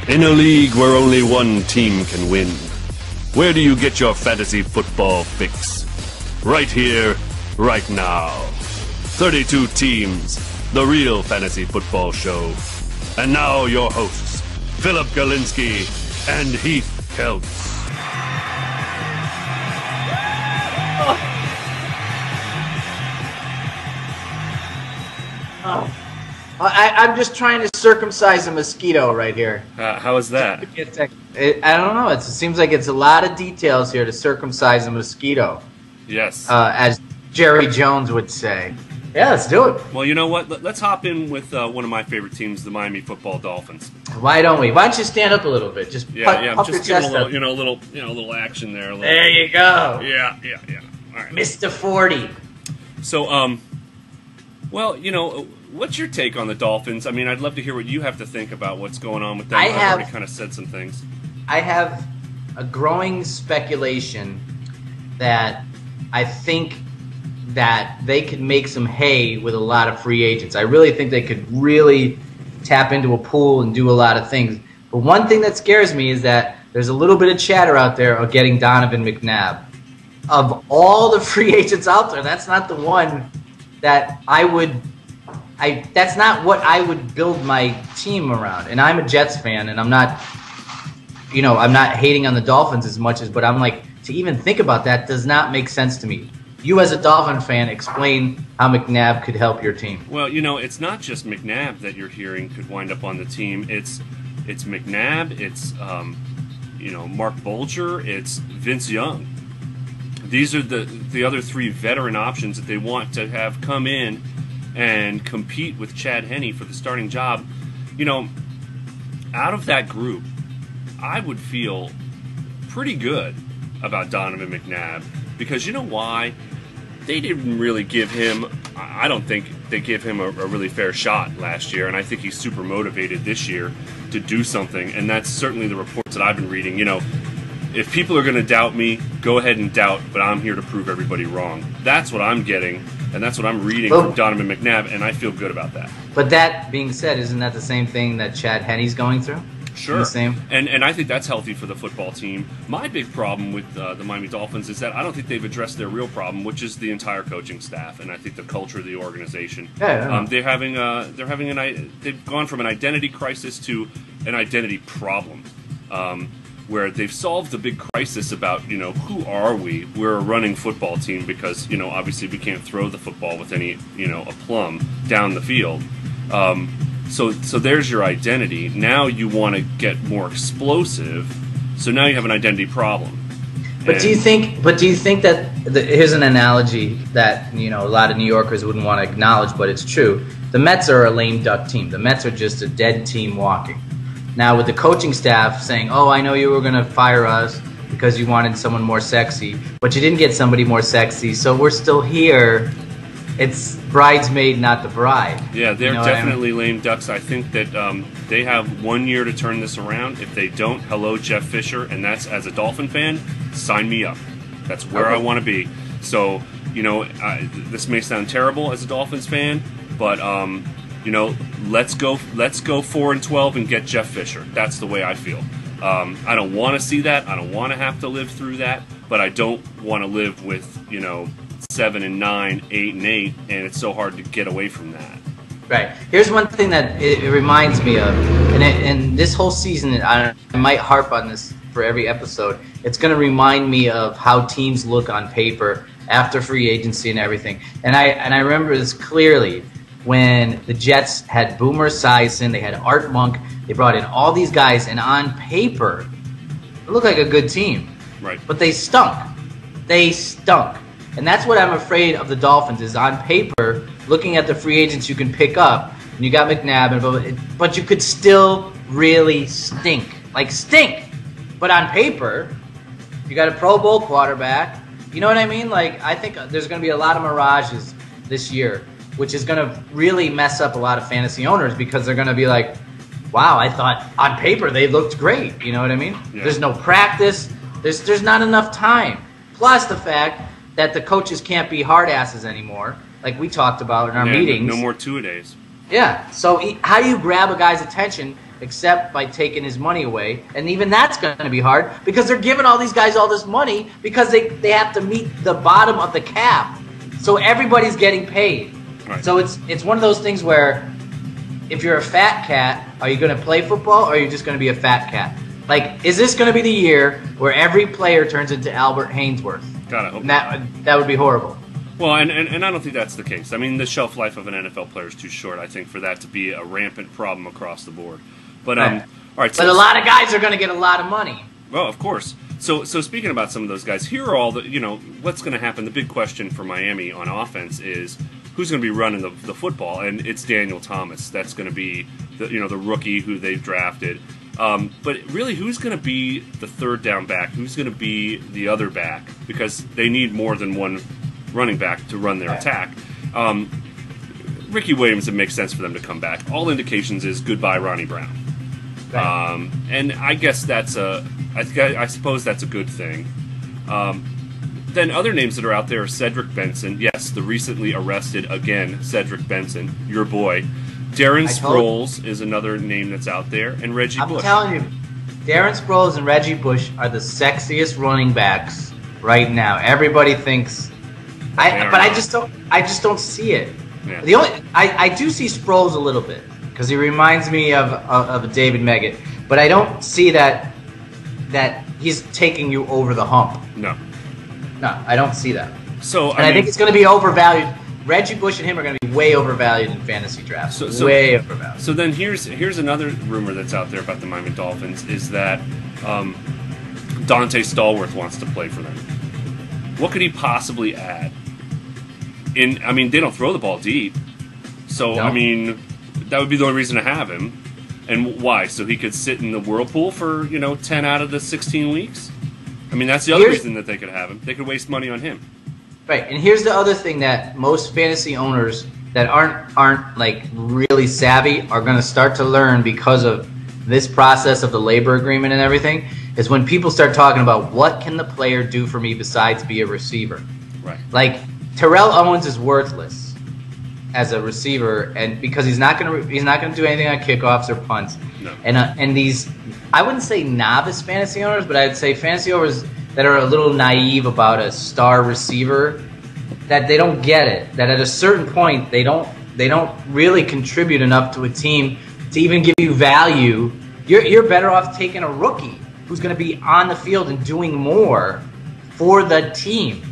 In a league where only one team can win, where do you get your fantasy football fix? Right here, right now. 32 teams, the real fantasy football show. And now your hosts, Philip Galinsky and Heath Kelts. I'm just trying to circumcise a mosquito right here. How is that? I don't know. It seems like it's a lot of details here to circumcise a mosquito. Yes. As Jerry Jones would say. Yeah, let's do it. Well, you know what? Let's hop in with one of my favorite teams, the Miami Football Dolphins. Why don't we? Why don't you stand up a little bit? Just puff just your give chest a up. little action there. There you go. Yeah. All right. Mr. 40. So, well, what's your take on the Dolphins? I mean, I'd love to hear what you have to think about what's going on with them. I've already kind of said some things. I have a growing speculation that I think that they could make some hay with a lot of free agents. I really think they could really tap into a pool and do a lot of things. But one thing that scares me is that there's a little bit of chatter out there of getting Donovan McNabb. Of all the free agents out there, that's not the one that that's not what I would build my team around. And I'm a Jets fan, and I'm not hating on the Dolphins as much as, but I'm like, to even think about that does not make sense to me. You as a Dolphin fan, explain how McNabb could help your team. Well, it's not just McNabb that you're hearing could wind up on the team. It's McNabb, it's Mark Bulger, it's Vince Young. These are the other three veteran options that they want to have come in and compete with Chad Henne for the starting job. Out of that group, I would feel pretty good about Donovan McNabb, because you know why? They didn't really give him, I don't think they gave him a really fair shot last year, and I think he's super motivated this year to do something, and that's certainly the reports that I've been reading. If people are going to doubt me, go ahead and doubt, but I'm here to prove everybody wrong. That's what I'm getting, and that's what I'm reading from Donovan McNabb, and I feel good about that. But that being said, isn't that the same thing that Chad Henne's going through? Sure. The same? And I think that's healthy for the football team. My big problem with the Miami Dolphins is that I don't think they've addressed their real problem, which is the entire coaching staff, and I think the culture of the organization. Yeah. They've gone from an identity crisis to an identity problem. Where they've solved the big crisis about, who are we? We're a running football team because, obviously we can't throw the football with any, aplomb down the field. So there's your identity. Now you want to get more explosive. So now you have an identity problem. But do you think that here's an analogy that, a lot of New Yorkers wouldn't want to acknowledge, but it's true. The Mets are a lame duck team. The Mets are just a dead team walking. Now, with the coaching staff saying, oh, I know you were going to fire us because you wanted someone more sexy, but you didn't get somebody more sexy, so we're still here. It's bridesmaid, not the bride. Yeah, they're definitely lame ducks. I think that they have 1 year to turn this around. If they don't, hello, Jeff Fisher, and that's, as a Dolphin fan, sign me up. That's where I want to be. So, this may sound terrible as a Dolphins fan, but let's go 4-12 and get Jeff Fisher. That's the way I feel. I don't want to see that. I don't want to have to live through that. But I don't want to live with 7-9, 8-8, and it's so hard to get away from that. Right. Here's one thing that it reminds me of, and this whole season, I might harp on this for every episode. It's going to remind me of how teams look on paper after free agency and everything. And I remember this clearly. When the Jets had Boomer Esiason, they had Art Monk, they brought in all these guys, and on paper, it looked like a good team. Right. But they stunk. They stunk. And that's what I'm afraid of the Dolphins, is on paper, looking at the free agents you can pick up, and you got McNabb, but you could still really stink. Like, stink. But on paper, you got a Pro Bowl quarterback. You know what I mean? Like, I think there's going to be a lot of mirages this year, which is going to really mess up a lot of fantasy owners, because they're going to be like, wow, I thought on paper they looked great. You know what I mean? Yeah. There's no practice. There's not enough time. Plus the fact that the coaches can't be hard asses anymore, like we talked about in our meetings. No more two-a-days. Yeah. So how do you grab a guy's attention except by taking his money away. And even that's going to be hard because they're giving all these guys all this money because they have to meet the bottom of the cap. So everybody's getting paid. Right. So it's one of those things where if you're a fat cat, are you going to play football or are you just going to be a fat cat? Like, is this going to be the year where every player turns into Albert Hainsworth? God, I hope that would be horrible. Well, and I don't think that's the case. I mean, the shelf life of an NFL player is too short, I think, for that to be a rampant problem across the board. But right. All right. So, but a lot of guys are going to get a lot of money. Well, of course. So speaking about some of those guys, here are all the what's going to happen. The big question for Miami on offense is who's going to be running the football, and it's Daniel Thomas. That's going to be the rookie who they've drafted. But really, who's going to be the third down back? Who's going to be the other back? Because they need more than one running back to run their attack. Ricky Williams, it makes sense for them to come back. All indications is goodbye Ronnie Brown. Right. And I guess I suppose that's a good thing. Then other names that are out there are Cedric Benson. Yes, the recently arrested, again, Cedric Benson, your boy. Darren Sproles is another name that's out there, and Reggie Bush. I'm telling you, Darren Sproles and Reggie Bush are the sexiest running backs right now. Everybody thinks, I just don't see it. Yeah. I do see Sproles a little bit because he reminds me of David Meggett, but I don't see that he's taking you over the hump. No, I don't see that. So I think it's going to be overvalued. Reggie Bush and him are going to be way overvalued in fantasy drafts. Way overvalued. So then here's another rumor that's out there about the Miami Dolphins is that Dante Stallworth wants to play for them. What could he possibly add? I mean, they don't throw the ball deep, so no. I mean, that would be the only reason to have him. And why? So he could sit in the whirlpool for 10 out of the 16 weeks. I mean, that's the other reason that they could have him. They could waste money on him. Right, and here's the other thing that most fantasy owners that aren't like really savvy are going to start to learn because of this process of the labor agreement and everything is when people start talking about what can the player do for me besides be a receiver. Right. Like Terrell Owens is worthless as a receiver, and because he's not going to do anything on kickoffs or punts. No. And these, I wouldn't say novice fantasy owners, but I'd say fantasy owners that are a little naive about a star receiver, that they don't get it. That at a certain point they don't really contribute enough to a team to even give you value. You're better off taking a rookie who's going to be on the field and doing more for the team.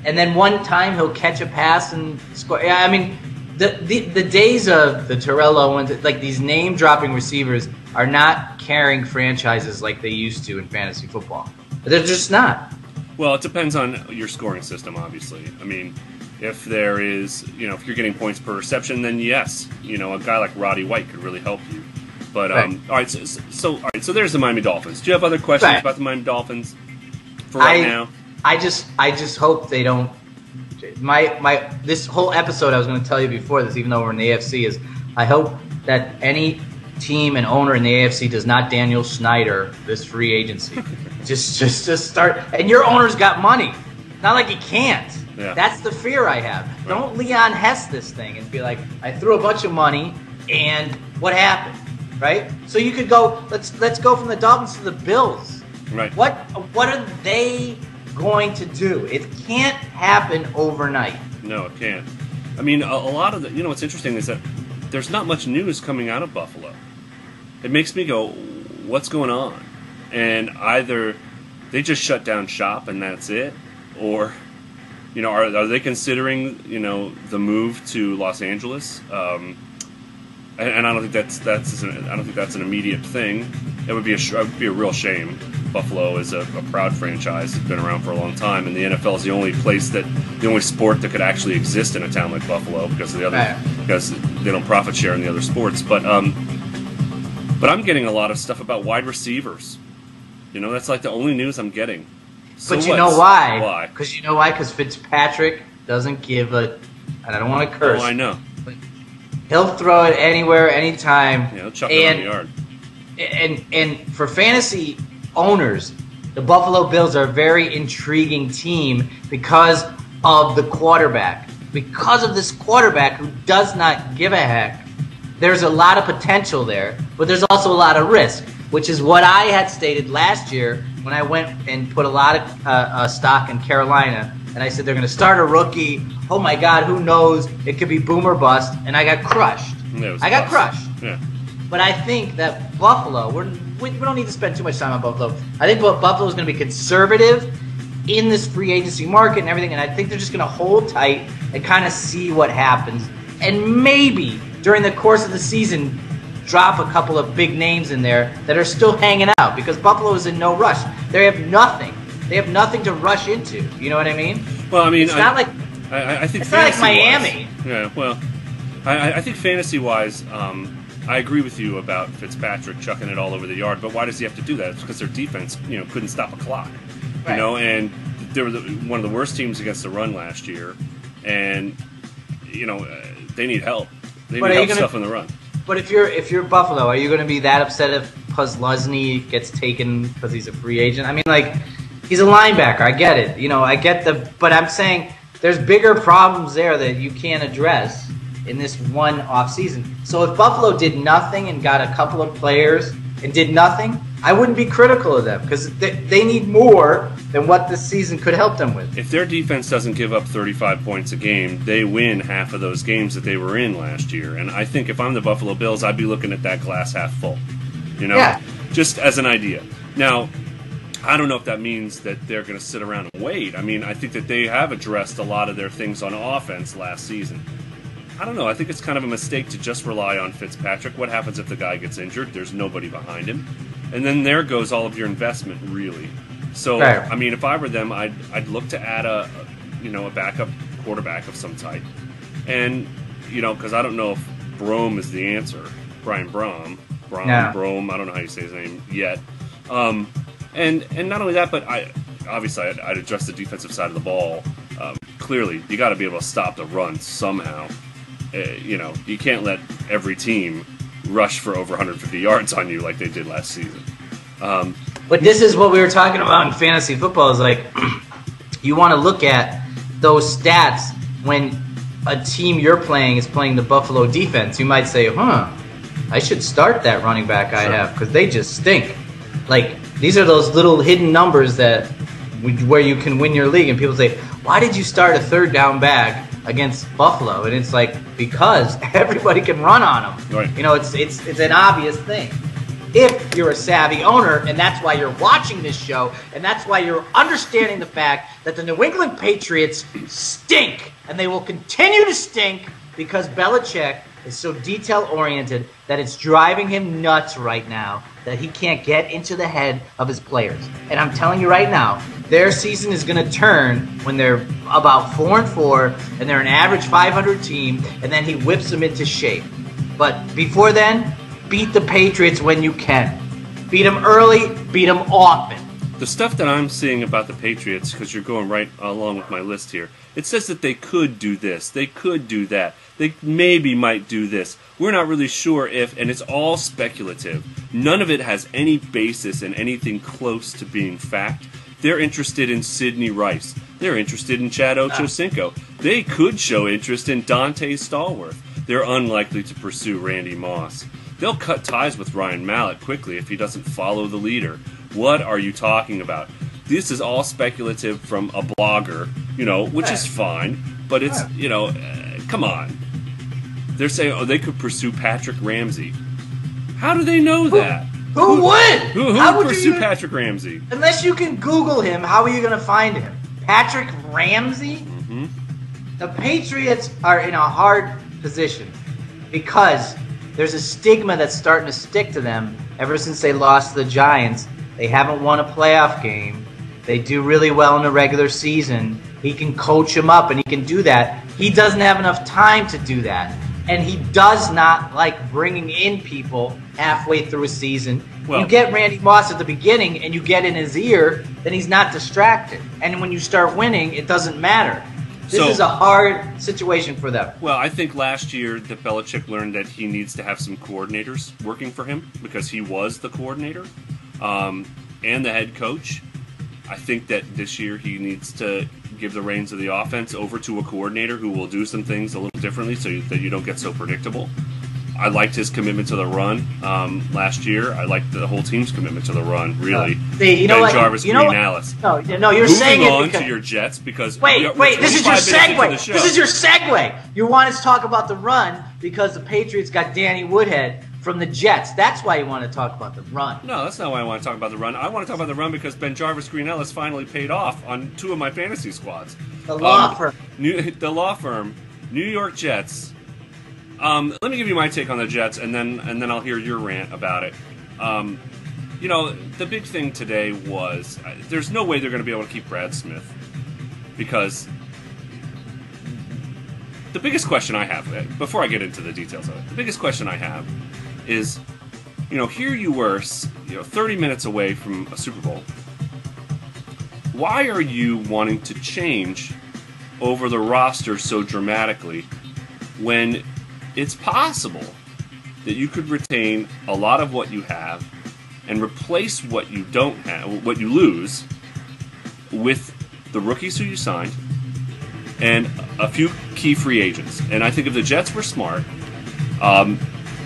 And then one time he'll catch a pass and score. Yeah, I mean, the days of the Terrell Owens, like these name-dropping receivers, are not carrying franchises like they used to in fantasy football. They're just not. Well, it depends on your scoring system, obviously. I mean, if there is, if you're getting points per reception, then yes, a guy like Roddy White could really help you. But all right, so there's the Miami Dolphins. Do you have other questions about the Miami Dolphins for right now? I just hope they don't. This whole episode I was going to tell you before this, even though we're in the AFC, is I hope that any team and owner in the AFC does not Daniel Snyder this free agency. just start. And your owner's got money. Not like he can't. Yeah. That's the fear I have. Right. Don't Leon Hess this thing and be like, I threw a bunch of money and what happened, right? So you could go. Let's go from the Dolphins to the Bills. Right. What are they going to do? It can't happen overnight. No, it can't. I mean, a lot of the. What's interesting is that there's not much news coming out of Buffalo. It makes me go, what's going on? And either they just shut down shop and that's it, or are they considering the move to Los Angeles? And I don't think that's an immediate thing. It would be a real shame. Buffalo is a proud franchise. It's been around for a long time, and the NFL is the only sport that could actually exist in a town like Buffalo because they don't profit share in the other sports. But I'm getting a lot of stuff about wide receivers. That's like the only news I'm getting. So but you know why? Why? Because Because Fitzpatrick doesn't give a. And I don't want to curse. Oh, I know. He'll throw it anywhere, anytime. Yeah, he'll chuck it on the yard. And for fantasy owners, the Buffalo Bills are a very intriguing team because of the quarterback. Because of this quarterback who does not give a heck there's a lot of potential there, but there's also a lot of risk, which is what I had stated last year when I went and put a lot of stock in Carolina, and I said they're going to start a rookie. Oh my God, who knows? It could be boom or bust, and I got crushed. I got crushed. Yeah. But I think that Buffalo, we don't need to spend too much time on Buffalo. I think Buffalo is going to be conservative in this free agency market and everything, and I think they're just going to hold tight and kind of see what happens, and maybe during the course of the season drop a couple of big names in there that are still hanging out, because Buffalo is in no rush. They have nothing. They have nothing to rush into. You know what I mean? Well, I mean, it's not like I think it's not like Miami. Yeah. Well, I think fantasy-wise, I agree with you about Fitzpatrick chucking it all over the yard. But why does he have to do that? It's because their defense, couldn't stop a clock. Right. And they were one of the worst teams against the run last year, and they need help. They need help stuffing the run. But if you're Buffalo, are you going to be that upset if Pusluzny gets taken because he's a free agent? I mean, like, he's a linebacker. I get it. But I'm saying there's bigger problems there that you can't address in this one offseason. So if Buffalo did nothing and got a couple of players and did nothing, I wouldn't be critical of them, because they need more than what this season could help them with. If their defense doesn't give up 35 points a game, they win half of those games that they were in last year. And I think if I'm the Buffalo Bills, I'd be looking at that glass half full. Yeah. Just as an idea. Now, I don't know if that means that they're going to sit around and wait. I mean, I think that they have addressed a lot of their things on offense last season. I don't know. I think it's kind of a mistake to just rely on Fitzpatrick. What happens if the guy gets injured? There's nobody behind him. And then there goes all of your investment, really. So, right. I mean, if I were them, I'd look to add a backup quarterback of some type. And, because I don't know if Brome is the answer. Brian Brome. Brome, I don't know how you say his name yet. And not only that, but I'd address the defensive side of the ball. Clearly, you got to be able to stop the run somehow. You can't let every team rush for over 150 yards on you like they did last season. But this is what we were talking about in fantasy football, is like, you want to look at those stats when a team you're playing is playing the Buffalo defense. You might say, I should start that running back I have, because they just stink. Like, these are those little hidden numbers where you can win your league, and people say, why did you start a third down back against Buffalo? And it's like, because everybody can run on them. Right. It's an obvious thing. If you're a savvy owner, and that's why you're watching this show, and that's why you're understanding the fact that the New England Patriots stink, and they will continue to stink because Belichick is so detail-oriented that it's driving him nuts right now that he can't get into the head of his players. And I'm telling you right now, their season is going to turn when they're about 4-4 and they're an average 500 team, and then he whips them into shape. But before then, beat the Patriots when you can. Beat them early, beat them often. The stuff that I'm seeing about the Patriots, because you're going right along with my list here, it says that they could do this, they could do that, they maybe might do this. We're not really sure if, and it's all speculative. None of it has any basis in anything close to being fact. They're interested in Sidney Rice. They're interested in Chad Ochocinco. They could show interest in Dante Stallworth. They're unlikely to pursue Randy Moss. They'll cut ties with Ryan Mallett quickly if he doesn't follow the leader. What are you talking about? This is all speculative from a blogger, which is fine, but it's, come on. They're saying, they could pursue Patrick Ramsey. How do they know that? Who would? Who would pursue Patrick Ramsey? Unless you can Google him, how are you going to find him? Patrick Ramsey? Mm-hmm. The Patriots are in a hard position because there's a stigma that's starting to stick to them ever since they lost to the Giants. They haven't won a playoff game. They do really well in the regular season. He can coach them up, and he can do that. He doesn't have enough time to do that. And he does not like bringing in people halfway through a season. Well, you get Randy Moss at the beginning and you get in his ear, then he's not distracted. And when you start winning, it doesn't matter. This is a hard situation for them. Well, I think last year that Belichick learned that he needs to have some coordinators working for him because he was the coordinator and the head coach. I think that this year he needs to give the reins of the offense over to a coordinator who will do some things a little differently so that you don't get so predictable. I liked his commitment to the run last year. I liked the whole team's commitment to the run. Really, see, you know Ben what? Jarvis, you know Green, what? Alice. No, you're Moving saying it on because to your Jets because wait. This is your 25 minutes into the segue. show. This is your segue. You want us to talk about the run because the Patriots got Danny Woodhead from the Jets. That's why you want to talk about the run. No, that's not why I want to talk about the run. I want to talk about the run because Ben Jarvis, Green, Ellis finally paid off on 2 of my fantasy squads. The law firm. The law firm, New York Jets. Let me give you my take on the Jets, and then I'll hear your rant about it. You know, the big thing today was there's no way they're going to be able to keep Brad Smith because the biggest question I have, before I get into the details of it, the biggest question I have is, you know, here you were, 30 minutes away from a Super Bowl. Why are you wanting to change over the roster so dramatically when it's possible that you could retain a lot of what you have and replace what you don't have, what you lose, with the rookies who you signed and a few key free agents? And I think if the Jets were smart,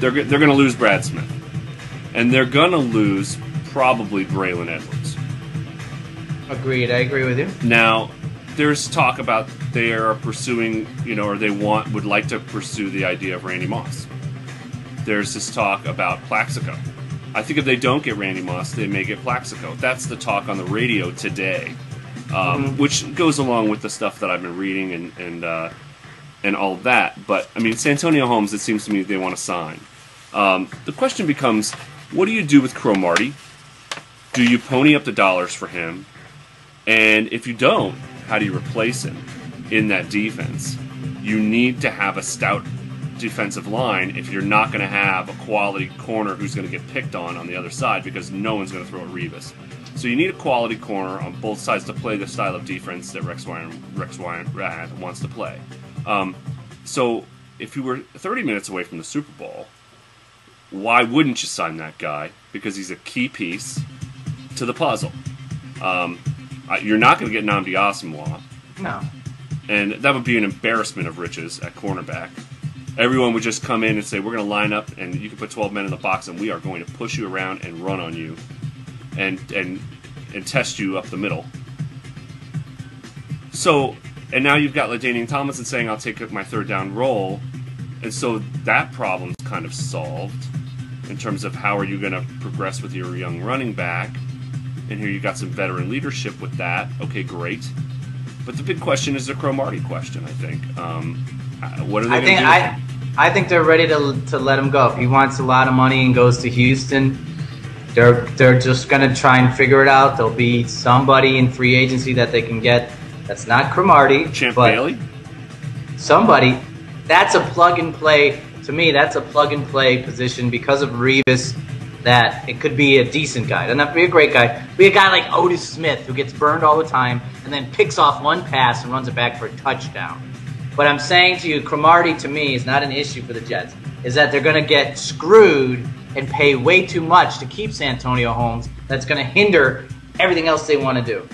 they're going to lose Brad Smith, and they're going to lose probably Braylon Edwards. Agreed. I agree with you. Now, there's talk about they are pursuing, or they would like to pursue the idea of Randy Moss. There's this talk about Plaxico. I think if they don't get Randy Moss, they may get Plaxico. That's the talk on the radio today, which goes along with the stuff that I've been reading and all that. But, I mean, Santonio Holmes, it seems to me they want to sign. The question becomes, what do you do with Cromartie? Do you pony up the dollars for him? And if you don't, how do you replace him in that defense? You need to have a stout defensive line if you're not going to have a quality corner who's going to get picked on the other side because no one's going to throw at Revis. So you need a quality corner on both sides to play the style of defense that Rex Ryan wants to play. So if you were 30 minutes away from the Super Bowl, why wouldn't you sign that guy? Because he's a key piece to the puzzle. You're not going to get Nnamdi Asomugha. No. And that would be an embarrassment of riches at cornerback. Everyone would just come in and say, we're going to line up, and you can put 12 men in the box, and we are going to push you around and run on you and test you up the middle. So, and now you've got LaDainian Tomlinson saying, I'll take my third down role. And so that problem's kind of solved in terms of how are you going to progress with your young running back. And here you got some veteran leadership with that. Okay, great. But the big question is the Cromartie question, I think. What are they going to do? I think they're ready to let him go. If he wants a lot of money and goes to Houston, they're just going to try and figure it out. There'll be somebody in free agency that they can get that's not Cromartie. Champ Bailey? Somebody. That's a plug-and-play. To me, that's a plug-and-play position because of Revis. That it could be a decent guy. Doesn't have to be a great guy. Be a guy like Otis Smith who gets burned all the time and then picks off one pass and runs it back for a touchdown. What I'm saying to you, Cromartie to me is not an issue for the Jets. Is that they're going to get screwed and pay way too much to keep Santonio Holmes. That's going to hinder everything else they want to do.